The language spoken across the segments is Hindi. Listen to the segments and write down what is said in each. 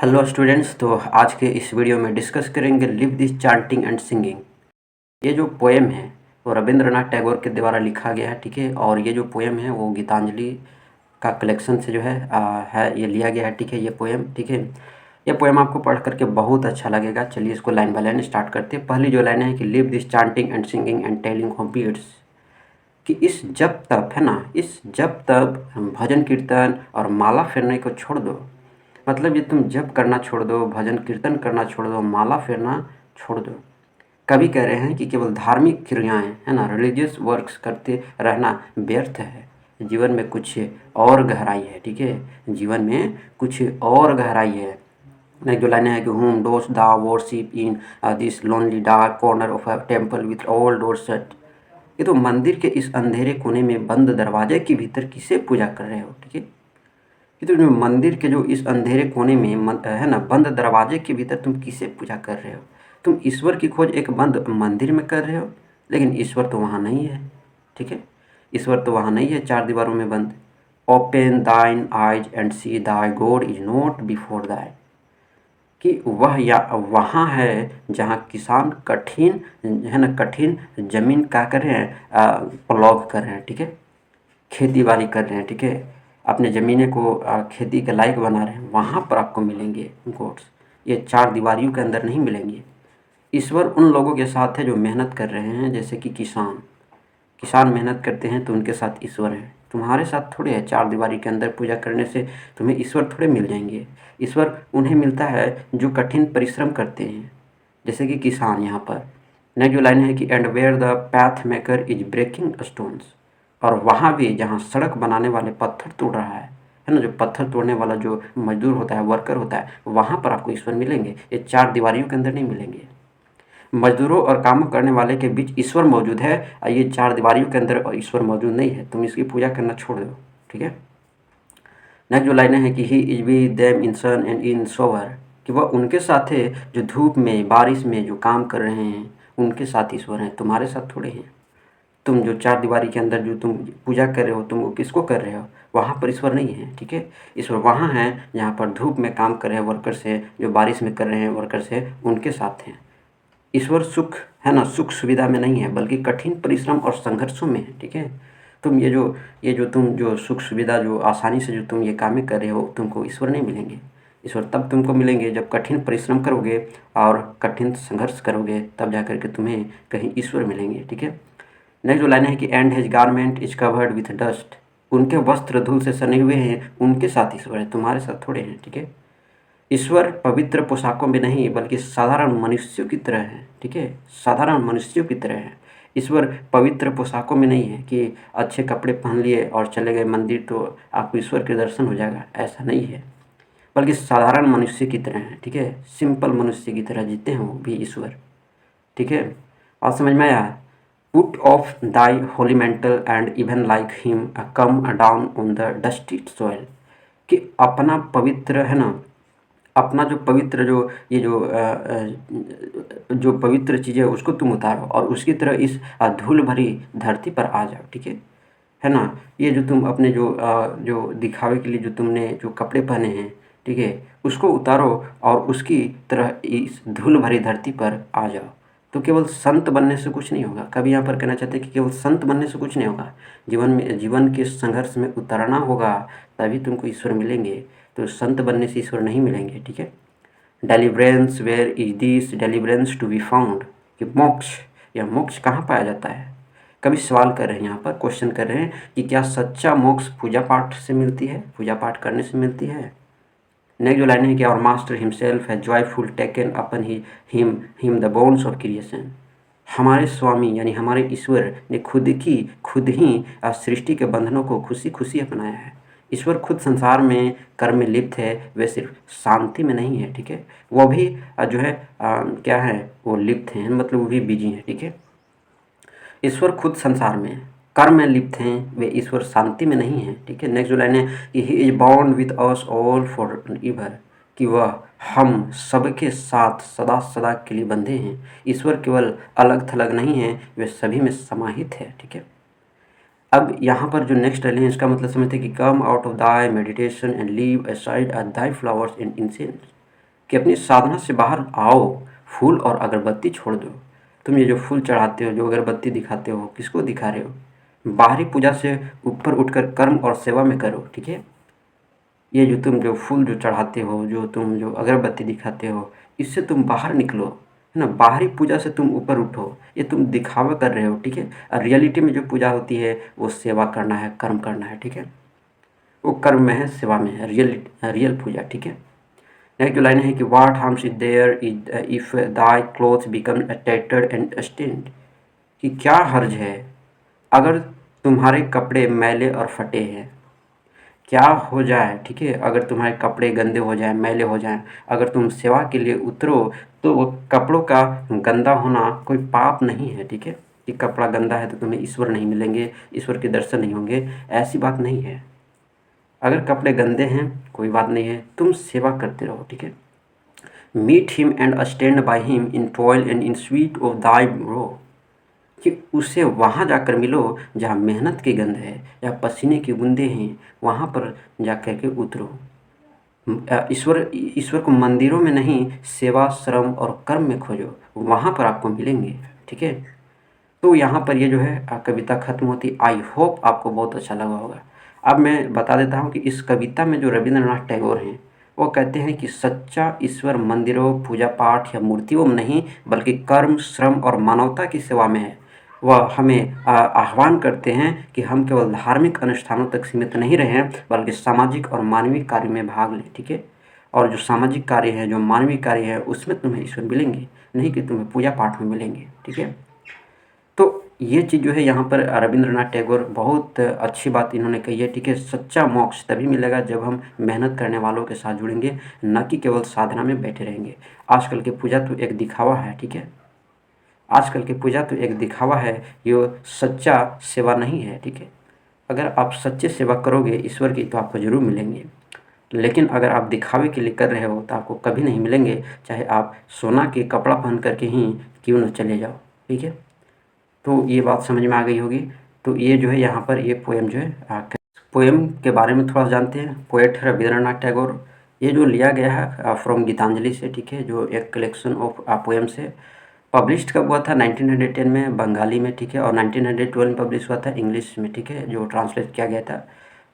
हेलो स्टूडेंट्स, तो आज के इस वीडियो में डिस्कस करेंगे live this chanting and singing. ये जो पोएम है वो रविंद्रनाथ टैगोर के द्वारा लिखा गया है, ठीक है। और ये जो पोएम है वो गीतांजलि का कलेक्शन से जो है ये लिया गया है, ठीक है। ये पोएम, ठीक है। ये पोएम आपको पढ़ करके बहुत अच्छा लगेगा। चलिए इसको लाइन बाय लाइन स्टार्ट करते हैं। पहली जो लाइन है कि leave this chanting and singing and telling of beads, कि इस जप तप है ना, इस जप तप भजन कीर्तन और माला फेरने को छोड़ दो। मतलब ये तुम जप करना छोड़ दो, भजन कीर्तन करना छोड़ दो, माला फेरना छोड़ दो। कवि कह रहे हैं कि केवल धार्मिक क्रियाएं है ना, रिलीजियस वर्क्स करते रहना व्यर्थ है। जीवन में कुछ और गहराई है, ठीक है। जीवन में कुछ और गहराई है। नहीं, जो लाइनें हैं कि whom dost thou worship in this lonely dark corner of a temple with all doors shut। ये तो मंदिर के इस अंधेरे कोने में बंद दरवाजे के भीतर किसे पूजा कर रहे हो, ठीक है। ये तो जो मंदिर के जो इस अंधेरे कोने में है ना, बंद दरवाजे के भीतर तुम किसे पूजा कर रहे हो। तुम ईश्वर की खोज एक बंद मंदिर में कर रहे हो, लेकिन ईश्वर तो वहाँ नहीं है, ठीक है। ईश्वर तो वहाँ नहीं है, चार दीवारों में बंद। Open thine eyes and see thy God is not before thee, कि वह या वहाँ है जहाँ किसान कठिन है ना, कठिन जमीन क्या कर रहे हैं, प्लॉग कर रहे हैं, ठीक है। खेती बाड़ी कर रहे हैं, ठीक है। अपने ज़मीनें को खेती के लायक बना रहे हैं, वहाँ पर आपको मिलेंगे गोड्स। ये चार दीवारियों के अंदर नहीं मिलेंगे। ईश्वर उन लोगों के साथ है जो मेहनत कर रहे हैं, जैसे कि किसान मेहनत करते हैं तो उनके साथ ईश्वर है। तुम्हारे साथ थोड़े है। चार दीवारी के अंदर पूजा करने से तुम्हें ईश्वर थोड़े मिल जाएंगे। ईश्वर उन्हें मिलता है जो कठिन परिश्रम करते हैं, जैसे कि किसान। यहाँ पर नेक्स्ट जो लाइन है कि and where the path maker is breaking stones, और वहाँ भी जहाँ सड़क बनाने वाले पत्थर तोड़ रहा है ना, जो पत्थर तोड़ने वाला जो मजदूर होता है, वर्कर होता है, वहाँ पर आपको ईश्वर मिलेंगे। ये चार दीवारियों के अंदर नहीं मिलेंगे। मजदूरों और काम करने वाले के बीच ईश्वर मौजूद है, ये चार दीवारियों के अंदर ईश्वर मौजूद नहीं है। तुम इसकी पूजा करना छोड़ दो, ठीक है। नेक्स्ट जो लाइनें हैं कि he is be them in sun and in shower, कि वह उनके साथ है जो धूप में बारिश में जो काम कर रहे हैं, उनके साथ ईश्वर हैं, तुम्हारे साथ थोड़े हैं। तुम जो चार दीवारी के अंदर जो तुम पूजा कर रहे हो, तुम वो किसको कर रहे हो, वहाँ पर ईश्वर नहीं है, ठीक है। ईश्वर वहाँ है जहाँ पर धूप में काम कर रहे हैं वर्कर्स है, जो बारिश में कर रहे हैं वर्कर्स है, उनके साथ हैं। ईश्वर सुख है ना, सुख सुविधा में नहीं है, बल्कि कठिन परिश्रम और संघर्षों में है, ठीक है। तुम ये जो तुम जो सुख सुविधा जो आसानी से जो तुम ये कामें कर रहे हो, तुमको ईश्वर नहीं मिलेंगे। ईश्वर तब तुमको मिलेंगे जब कठिन परिश्रम करोगे और कठिन संघर्ष करोगे, तब जा कर के तुम्हें कहीं ईश्वर मिलेंगे, ठीक है। नेक्स्ट जो लाइन है कि and his garment is covered with dust, उनके वस्त्र धूल से सने हुए हैं, उनके साथ ईश्वर है, तुम्हारे साथ थोड़े हैं, ठीक है। ईश्वर पवित्र पोशाकों में नहीं बल्कि साधारण मनुष्यों की तरह है, ठीक है। साधारण मनुष्यों की तरह है। ईश्वर पवित्र पोशाकों में नहीं है कि अच्छे कपड़े पहन लिए और चले गए मंदिर तो आपको ईश्वर के दर्शन हो जाएगा, ऐसा नहीं है। बल्कि साधारण मनुष्य की तरह है, ठीक है। सिंपल मनुष्य की तरह जीते हैं वो भी ईश्वर, ठीक है। और समझ में आया। Put of thy Holi mental and even like him come down on the dusty soil, कि अपना पवित्र है ना, अपना जो पवित्र जो ये जो पवित्र चीज़ है उसको तुम उतारो और उसकी तरह इस धूल भरी धरती पर आ जाओ, ठीक है ना। ये जो तुम अपने जो दिखावे के लिए जो तुमने जो कपड़े पहने हैं, ठीक है, उसको उतारो और उसकी तरह इस धूल भरी धरती पर आ जाओ। तो केवल संत बनने से कुछ नहीं होगा। कभी यहाँ पर कहना चाहते हैं कि केवल संत बनने से कुछ नहीं होगा। जीवन के संघर्ष में उतरना होगा, तभी तुमको ईश्वर मिलेंगे। तो संत बनने से ईश्वर नहीं मिलेंगे, ठीक है। Deliverance where is this deliverance to be found, कि मोक्ष, या मोक्ष कहाँ पाया जाता है। कभी सवाल कर रहे हैं, यहाँ पर क्वेश्चन कर रहे हैं कि क्या सच्चा मोक्ष पूजा पाठ से मिलती है, पूजा पाठ करने से मिलती है। नेक्स्ट जो लाइन है कि और मास्टर हिमसेल्फ है joyful taken upon him the bones of creation, हमारे स्वामी यानी हमारे ईश्वर ने खुद ही सृष्टि के बंधनों को खुशी खुशी अपनाया है। ईश्वर खुद संसार में कर्म में लिप्त है, वे सिर्फ शांति में नहीं है, ठीक है। वो भी जो है क्या है, वो लिप्त हैं, मतलब वो भी बिजी हैं, ठीक है। ईश्वर खुद संसार में कर्म में लिप्त हैं, वे ईश्वर शांति में नहीं हैं, ठीक है। नेक्स्ट जो लाइन है कि he is bound with us all for ever, कि वह हम सबके साथ सदा सदा के लिए बंधे हैं। ईश्वर केवल अलग थलग नहीं है, वे सभी में समाहित है, ठीक है। अब यहाँ पर जो नेक्स्ट लाइन है इसका मतलब समझते हैं कि come out of thy meditation and leave aside Dai flowers in incense, कि अपनी साधना से बाहर आओ, फूल और अगरबत्ती छोड़ दो। तुम ये जो फूल चढ़ाते हो, जो अगरबत्ती दिखाते हो, किसको दिखा रहे हो? बाहरी पूजा से ऊपर उठकर कर्म और सेवा में करो, ठीक है। ये जो तुम जो फूल जो चढ़ाते हो, जो तुम जो अगरबत्ती दिखाते हो, इससे तुम बाहर निकलो, है ना। बाहरी पूजा से तुम ऊपर उठो, ये तुम दिखावा कर रहे हो, ठीक है। और रियलिटी में जो पूजा होती है वो सेवा करना है, कर्म करना है, ठीक है। वो कर्म में है, सेवा में है, रियल पूजा, ठीक है। नेक्स्ट जो लाइन है कि what harms is there is if thy clothes become tattered and stained, कि क्या हर्ज है अगर तुम्हारे कपड़े मैले और फटे हैं। क्या हो जाए, ठीक है, अगर तुम्हारे कपड़े गंदे हो जाएं, मैले हो जाएं, अगर तुम सेवा के लिए उतरो तो वो कपड़ों का गंदा होना कोई पाप नहीं है, ठीक है। कि कपड़ा गंदा है तो तुम्हें ईश्वर नहीं मिलेंगे, ईश्वर के दर्शन नहीं होंगे, ऐसी बात नहीं है। अगर कपड़े गंदे हैं कोई बात नहीं है, तुम सेवा करते रहो, ठीक है। Meet him and stand by him in toil and in sweat of thy brow, कि उससे वहाँ जाकर मिलो जहाँ मेहनत की गंध है, जहाँ पसीने की बूंदें हैं, वहाँ पर जा कर के उतरो। ईश्वर को मंदिरों में नहीं, सेवा, श्रम और कर्म में खोजो, वहाँ पर आपको मिलेंगे, ठीक है। तो यहाँ पर ये जो है कविता ख़त्म होती। आई होप आपको बहुत अच्छा लगा होगा। अब मैं बता देता हूँ कि इस कविता में जो रविंद्रनाथ टैगोर हैं वो कहते हैं कि सच्चा ईश्वर मंदिरों, पूजा पाठ या मूर्तियों में नहीं बल्कि कर्म, श्रम और मानवता की सेवा में है। वह हमें आह्वान करते हैं कि हम केवल धार्मिक अनुष्ठानों तक सीमित नहीं रहें बल्कि सामाजिक और मानवीय कार्य में भाग लें, ठीक है। और जो सामाजिक कार्य है, जो मानवीय कार्य है, उसमें तुम्हें ईश्वर मिलेंगे, नहीं कि तुम्हें पूजा पाठ में मिलेंगे, ठीक है। तो ये चीज़ जो है यहाँ पर रविंद्रनाथ टैगोर बहुत अच्छी बात इन्होंने कही है, ठीक है। सच्चा मोक्ष तभी मिलेगा जब हम मेहनत करने वालों के साथ जुड़ेंगे, न कि केवल साधना में बैठे रहेंगे। आजकल की पूजा तो एक दिखावा है, ठीक है। आजकल की पूजा तो एक दिखावा है, ये सच्चा सेवा नहीं है, ठीक है। अगर आप सच्चे सेवा करोगे ईश्वर की तो आपको ज़रूर मिलेंगे, लेकिन अगर आप दिखावे के लिए कर रहे हो तो आपको कभी नहीं मिलेंगे, चाहे आप सोना के कपड़ा पहन करके ही क्यों न चले जाओ, ठीक है। तो ये बात समझ में आ गई होगी। तो ये जो है यहाँ पर ये पोएम जो है पोएम के बारे में थोड़ा जानते हैं। पोएट है रविंद्रनाथ टैगोर। ये जो लिया गया है फ्रॉम गीतांजलि से, ठीक है, जो एक कलेक्शन ऑफ पोएम्स है। पब्लिश्ड कब हुआ था? 1910 में बंगाली में, ठीक है, और 1912 में पब्लिश हुआ था इंग्लिश में, ठीक है, जो ट्रांसलेट किया गया था।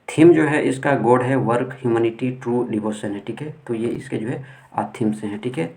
थीम जो है इसका गॉड है, वर्क, ह्यूमैनिटी, ट्रू डिवोशन है, ठीक है। तो ये इसके जो है थीम्स हैं, ठीक है।